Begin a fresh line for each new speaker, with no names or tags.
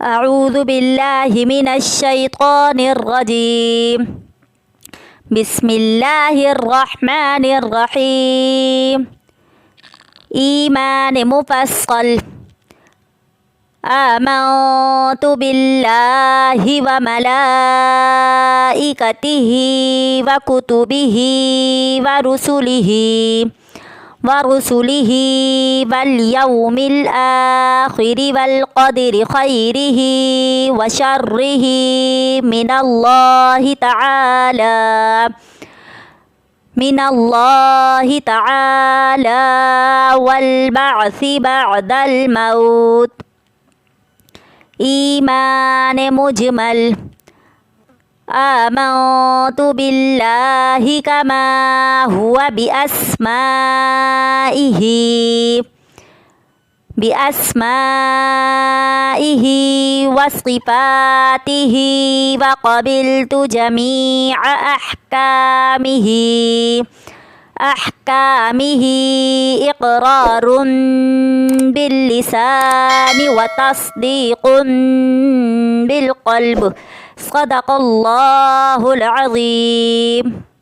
أعوذ بالله من الشيطان الرجيم. بسم الله الرحمن الرحيم. إيمان مفصل. آمنت بالله وملائكته وكتبه ورسله واليوم الآخر والقدر خيره وشره من الله تعالى والبعث بعد الموت. إيمان مجمل. آمنت بالله كما هو بأسمائه وصفاته وقبلت جميع أحكامه إقرار باللسان وتصديق بالقلب. صدق الله العظيم.